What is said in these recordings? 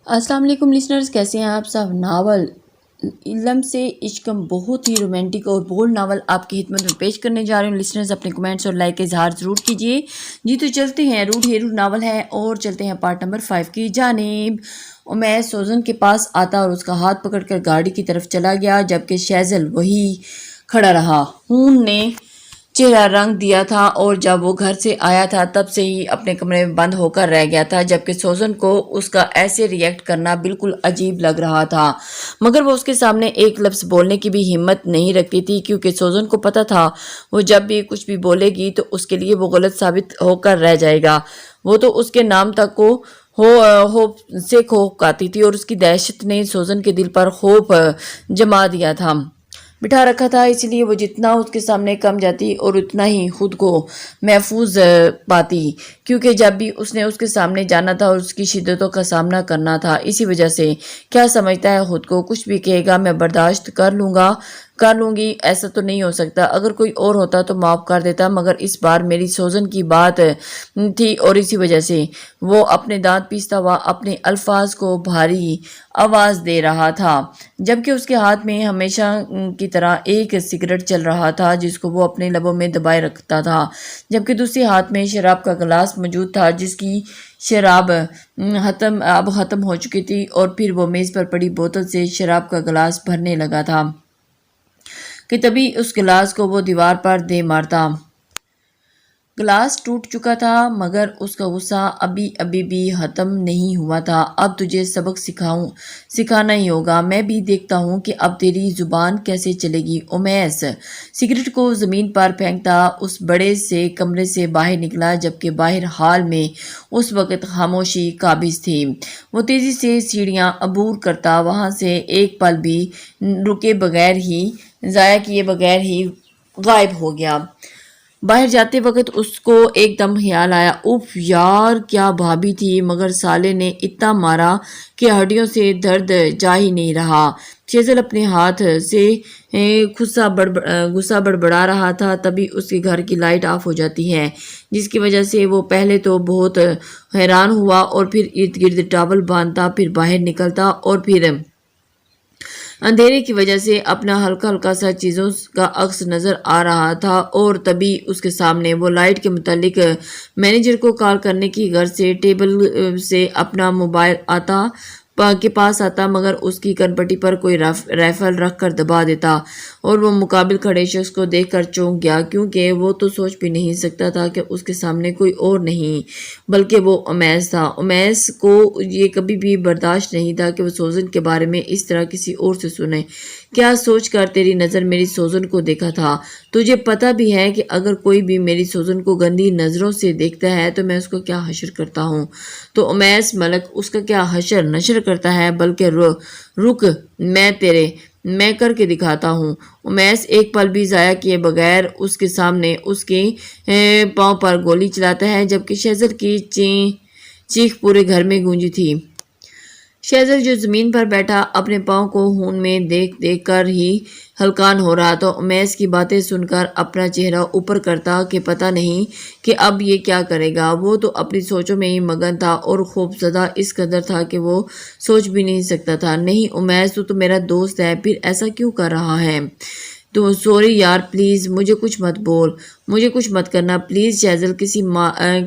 السلام علیکم لسنرز، کیسے ہیں آپ سب؟ ناول علم سے عشقم بہت ہی رومانٹک اور بولڈ ناول آپ کی خدمت میں پیش کرنے جا رہے ہوں۔ لسنرز اپنے کمنٹس اور لائک کا اظہار ضرور کیجیے۔ جی تو چلتے ہیں، روڈ ہیرو ناول ہے اور چلتے ہیں پارٹ نمبر 5 کی جانب۔ امید سوزن کے پاس آتا اور اس کا ہاتھ پکڑ کر گاڑی کی طرف چلا گیا، جبکہ شیزل وہی کھڑا رہا۔ ہون نے چہرہ رنگ دیا تھا اور جب وہ گھر سے آیا تھا تب سے ہی اپنے کمرے میں بند ہو کر رہ گیا تھا، جبکہ سوزن کو اس کا ایسے ریئیکٹ کرنا بالکل عجیب لگ رہا تھا، مگر وہ اس کے سامنے ایک لفظ بولنے کی بھی ہمت نہیں رکھتی تھی، کیونکہ سوزن کو پتا تھا وہ جب بھی کچھ بھی بولے گی تو اس کے لیے وہ غلط ثابت ہو کر رہ جائے گا۔ وہ تو اس کے نام تک کو خوف سے کھوکاتی تھی اور اس کی دہشت نے سوزن کے دل پر خوف جما دیا تھا، بٹھا رکھا تھا، اس لیے وہ جتنا اس کے سامنے کم جاتی اور اتنا ہی خود کو محفوظ پاتی، کیونکہ جب بھی اس نے اس کے سامنے جانا تھا اور اس کی شدتوں کا سامنا کرنا تھا، اسی وجہ سے کیا سمجھتا ہے خود کو، کچھ بھی کہے گا میں برداشت کر لوں گی، ایسا تو نہیں ہو سکتا، اگر کوئی اور ہوتا تو معاف کر دیتا، مگر اس بار میری سوزن کی بات تھی اور اسی وجہ سے وہ اپنے دانت پیستا ہوا اپنے الفاظ کو بھاری آواز دے رہا تھا، جبکہ اس کے ہاتھ میں ہمیشہ کی طرح ایک سگریٹ چل رہا تھا جس کو وہ اپنے لبوں میں دبائے رکھتا تھا، جبکہ دوسرے ہاتھ میں شراب کا گلاس موجود تھا جس کی شراب اب ختم ہو چکی تھی، اور پھر وہ میز پر پڑی بوتل سے شراب کا گلاس بھرنے لگا تھا کہ تبھی اس گلاس کو وہ دیوار پر دے مارتا۔ گلاس ٹوٹ چکا تھا، مگر اس کا غصہ ابھی بھی ختم نہیں ہوا تھا۔ اب تجھے سبق سکھانا ہی ہوگا، میں بھی دیکھتا ہوں کہ اب تیری زبان کیسے چلے گی۔ امیس سگریٹ کو زمین پر پھینکتا اس بڑے سے کمرے سے باہر نکلا، جبکہ باہر ہال میں اس وقت خاموشی قابض تھی۔ وہ تیزی سے سیڑھیاں عبور کرتا وہاں سے ایک پل بھی رکے بغیر ہی ضائع کیے بغیر ہی غائب ہو گیا۔ باہر جاتے وقت اس کو ایک دم خیال آیا، اف یار کیا بھابھی تھی، مگر سالے نے اتنا مارا کہ ہڈیوں سے درد جا ہی نہیں رہا۔ شیزل اپنے ہاتھ سے غصہ بڑبڑا رہا تھا، تبھی اس کے گھر کی لائٹ آف ہو جاتی ہے، جس کی وجہ سے وہ پہلے تو بہت حیران ہوا اور پھر ارد گرد ٹاول باندھتا، پھر باہر نکلتا اور پھر اندھیرے کی وجہ سے اپنا ہلکا سا چیزوں کا عکس نظر آ رہا تھا، اور تبھی اس کے سامنے وہ لائٹ کے متعلق مینیجر کو کال کرنے کی غرض سے ٹیبل سے اپنا موبائل کے پاس آتا، مگر اس کی کن پٹی پر کوئی رائفل رکھ کر دبا دیتا، اور وہ مقابل کھڑے شخص کو دیکھ کر چونک گیا، کیونکہ وہ تو سوچ بھی نہیں سکتا تھا کہ اس کے سامنے کوئی اور نہیں بلکہ وہ امیس تھا۔ امیس کو یہ کبھی بھی برداشت نہیں تھا کہ وہ سوزن کے بارے میں اس طرح کسی اور سے سنے۔ کیا سوچ کر تیری نظر میری سوزن کو دیکھا تھا؟ تجھے پتا بھی ہے کہ اگر کوئی بھی میری سوزن کو گندی نظروں سے دیکھتا ہے تو میں اس کو کیا حشر کرتا ہوں، تو امیس ملک اس کا کیا حشر نشر کرتا ہے، بلکہ رک میں کر کے دکھاتا ہوں۔ امیس ایک پل بھی ضائع کیے بغیر اس کے سامنے اس کے پاؤں پر گولی چلاتا ہے، جبکہ شیزل کی چیخ پورے گھر میں گونجی تھی۔ شیزل جو زمین پر بیٹھا اپنے پاؤں کو خون میں دیکھ کر ہی ہلکان ہو رہا تھا، امیس کی باتیں سن کر اپنا چہرہ اوپر کرتا کہ پتہ نہیں کہ اب یہ کیا کرے گا۔ وہ تو اپنی سوچوں میں ہی مگن تھا اور خوفزدہ اس قدر تھا کہ وہ سوچ بھی نہیں سکتا تھا۔ نہیں امیس، تو میرا دوست ہے، پھر ایسا کیوں کر رہا ہے تو؟ سوری یار، پلیز مجھے کچھ مت بول، مجھے کچھ مت کرنا پلیز۔ شیزل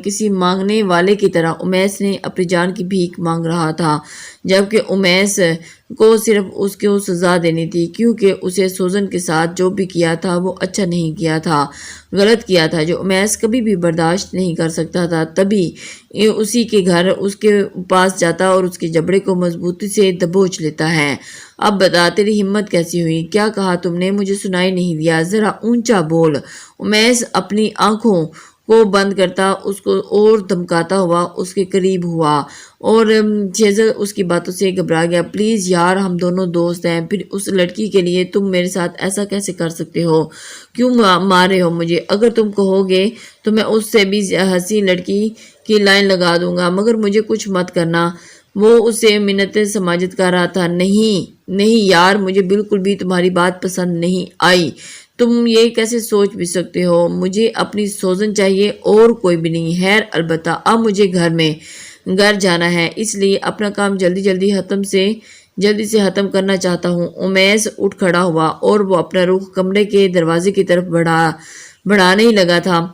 کسی مانگنے والے کی طرح امیس نے اپنی جان کی بھیک مانگ رہا تھا، جبکہ امیس کو صرف اس کو سزا دینی تھی، کیونکہ اسے سوزن کے ساتھ جو بھی کیا تھا وہ اچھا نہیں کیا تھا، غلط کیا تھا، جو امیس کبھی بھی برداشت نہیں کر سکتا تھا۔ تبھی اسی کے گھر اس کے پاس جاتا اور اس کے جبڑے کو مضبوطی سے دبوچ لیتا ہے۔ اب بتا تیری ہمت کیسی ہوئی؟ کیا کہا تم نے؟ مجھے سنائی نہیں دیا، ذرا اونچا بول۔ امیس اپنی آنکھوں کو بند کرتا اس کو اور دھمکاتا ہوا اس کے قریب ہوا، اور شیزل اس کی باتوں سے گھبرا گیا۔ پلیز یار، ہم دونوں دوست ہیں، پھر اس لڑکی کے لیے تم میرے ساتھ ایسا کیسے کر سکتے ہو؟ کیوں مار رہے ہو مجھے؟ اگر تم کہو گے تو میں اس سے بھی حسین لڑکی کی لائن لگا دوں گا، مگر مجھے کچھ مت کرنا۔ وہ اسے منتیں سماجت کر رہا تھا۔ نہیں یار، مجھے بالکل بھی تمہاری بات پسند نہیں آئی، تم یہ کیسے سوچ بھی سکتے ہو؟ مجھے اپنی سوزن چاہیے اور کوئی بھی نہیں۔ خیر، البتہ اب مجھے گھر میں گھر جانا ہے، اس لیے اپنا کام جلدی سے ختم کرنا چاہتا ہوں۔ امیس اٹھ کھڑا ہوا اور وہ اپنا رخ کمرے کے دروازے کی طرف بڑھانے ہی لگا تھا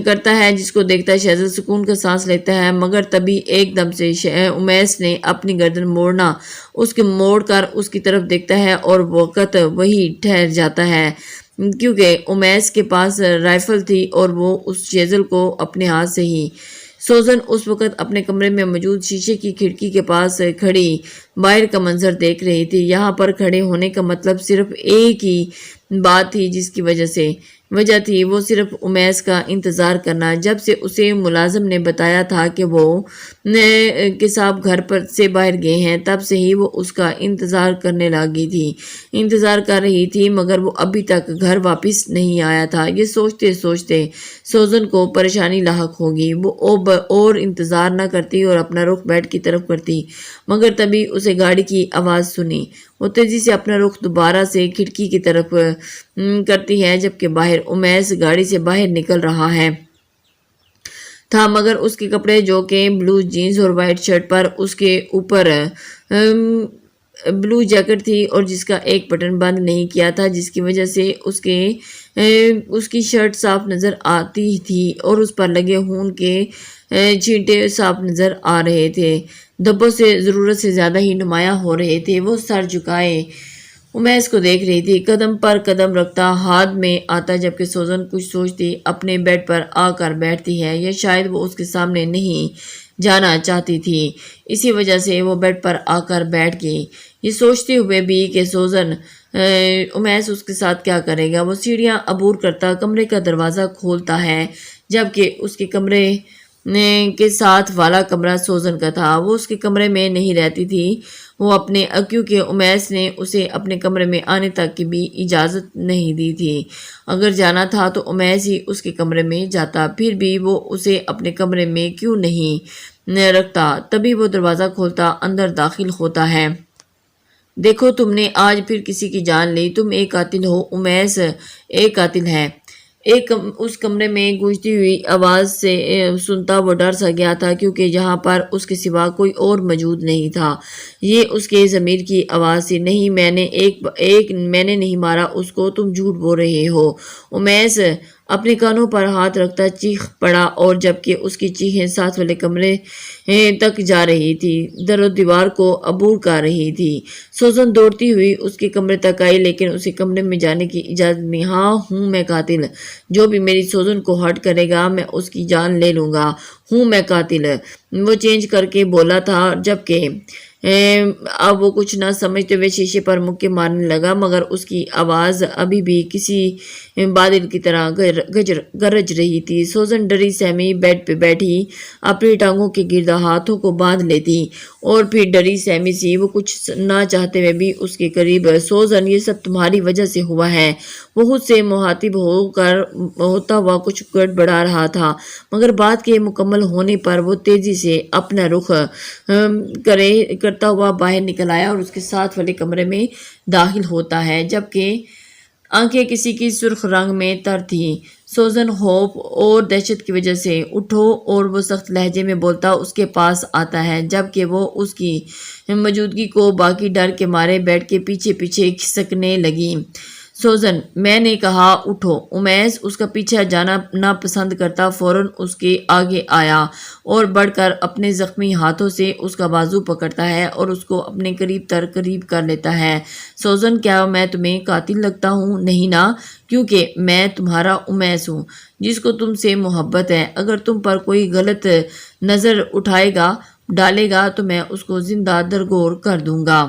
کرتا ہے، جس کو دیکھتا شہزاد سکون کا سانس لیتا ہے، مگر تبھی ایک دم سے امیس نے اپنی گردن موڑ کر اس کی طرف دیکھتا ہے اور وقت وہی ٹھہر جاتا ہے، کیونکہ امیس کے پاس رائفل تھی اور وہ اس چیزل کو اپنے ہاتھ سے ہی۔ سوزن اس وقت اپنے کمرے میں موجود شیشے کی کھڑکی کے پاس کھڑی باہر کا منظر دیکھ رہی تھی۔ یہاں پر کھڑے ہونے کا مطلب صرف ایک ہی بات تھی، جس کی وجہ تھی وہ صرف امیس کا انتظار کرنا۔ جب سے اسے ملازم نے بتایا تھا کہ وہ کہ صاحب گھر پر سے باہر گئے ہیں، تب سے ہی وہ اس کا انتظار کر رہی تھی، مگر وہ ابھی تک گھر واپس نہیں آیا تھا۔ یہ سوچتے سوزن کو پریشانی لاحق ہوگی۔ وہ اور انتظار نہ کرتی اور اپنا رخ بیڈ کی طرف کرتی، مگر تبھی اسے گاڑی کی آواز سنی۔ وہ تیزی سے اپنا رخ دوبارہ سے کھڑکی کی طرف کرتی ہے، جبکہ باہر امیس گاڑی سے باہر نکل رہا تھا، مگر اس کے کپڑے جو کہ بلو جینز اور وائٹ شرٹ پر اس کے اوپر بلو جیکٹ تھی اور جس کا ایک بٹن بند نہیں کیا تھا، جس کی وجہ سے اس کی شرٹ صاف نظر آتی تھی اور اس پر لگے خون کے چھینٹے صاف نظر آ رہے تھے، دھبوں سے ضرورت سے زیادہ ہی نمایاں ہو رہے تھے۔ وہ سر جھکائے امیس کو دیکھ رہی تھی، قدم پر قدم رکھتا ہاتھ میں آتا، جبکہ سوزن کچھ سوچتی اپنے بیڈ پر آ کر بیٹھتی ہے، یا شاید وہ اس کے سامنے نہیں جانا چاہتی تھی، اسی وجہ سے وہ بیڈ پر آ کر بیٹھ گئی، یہ سوچتے ہوئے بھی کہ امیس اس کے ساتھ کیا کرے گا۔ وہ سیڑھیاں عبور کرتا کمرے کا دروازہ کھولتا ہے، جبکہ اس کے کمرے کے ساتھ والا کمرہ سوزن کا تھا۔ وہ اس کے کمرے میں نہیں رہتی تھی، کیونکہ امیس نے اسے اپنے کمرے میں آنے تک کی بھی اجازت نہیں دی تھی۔ اگر جانا تھا تو امیس ہی اس کے کمرے میں جاتا، پھر بھی وہ اسے اپنے کمرے میں کیوں نہیں رکھتا۔ تبھی وہ دروازہ کھولتا اندر داخل ہوتا ہے۔ دیکھو، تم نے آج پھر کسی کی جان لی، تم ایک قاتل ہو۔ امیس ایک قاتل ہے، اس کمرے میں گونجتی ہوئی آواز سے سنتا وہ ڈر سا گیا تھا، کیونکہ یہاں پر اس کے سوا کوئی اور موجود نہیں تھا۔ یہ اس کے ضمیر کی آواز تھی۔ نہیں، میں نے نہیں مارا اس کو، تم جھوٹ بول رہے ہو۔ امیس اپنے کانوں پر ہاتھ رکھتا چیخ پڑا، اور جبکہ اس کی چیخیں ساتھ والے کمرے تک جا رہی تھی، در و دیوار کو عبور کر رہی تھی۔ سوزن دوڑتی ہوئی اس کے کمرے تک آئی، لیکن اسے کمرے میں جانے کی اجازت نہیں۔ ہاں، ہوں میں قاتل، جو بھی میری سوزن کو ہرٹ کرے گا میں اس کی جان لے لوں گا، ہوں میں قاتل، وہ چینج کر کے بولا تھا، جبکہ اب وہ کچھ نہ سمجھتے ہوئے شیشے پر مکے مارنے لگا، مگر اس کی آواز ابھی بھی کسی بادل کی طرح گرج رہی تھی۔ سوزن ڈری سہمی بیڈ پہ بیٹھی اپنی ٹانگوں کے گرد ہاتھوں کو باندھ لیتی اور پھر ڈری سہمی سی وہ کچھ نہ چاہتے ہوئے بھی اس کے قریب۔ سوزن، یہ سب تمہاری وجہ سے ہوا ہے۔ وہ خود سے مخاطب ہوتا ہوا کچھ گڑبڑا رہا تھا، مگر بات کے مکمل ہونے پر وہ تیزی سے اپنا رخ کرتا ہوا باہر نکل آیا اور اس کے ساتھ والے کمرے میں داخل ہوتا ہے، جبکہ آنکھیں کسی کی سرخ رنگ میں تر تھیں۔ سوزن خوف اور دہشت کی وجہ سے اٹھو اور وہ سخت لہجے میں بولتا اس کے پاس آتا ہے، جبکہ وہ اس کی موجودگی کو باقی ڈر کے مارے بیڈ کے پیچھے کھسکنے لگی۔ سوزن، میں نے کہا اٹھو۔ امیس اس کا پیچھا جانا نہ پسند کرتا فوراً اس کے آگے آیا اور بڑھ کر اپنے زخمی ہاتھوں سے اس کا بازو پکڑتا ہے اور اس کو اپنے قریب کر لیتا ہے۔ سوزن، کیا میں تمہیں قاتل لگتا ہوں؟ نہیں نا، کیونکہ میں تمہارا امیس ہوں، جس کو تم سے محبت ہے۔ اگر تم پر کوئی غلط نظر ڈالے گا تو میں اس کو زندہ درگور کر دوں گا۔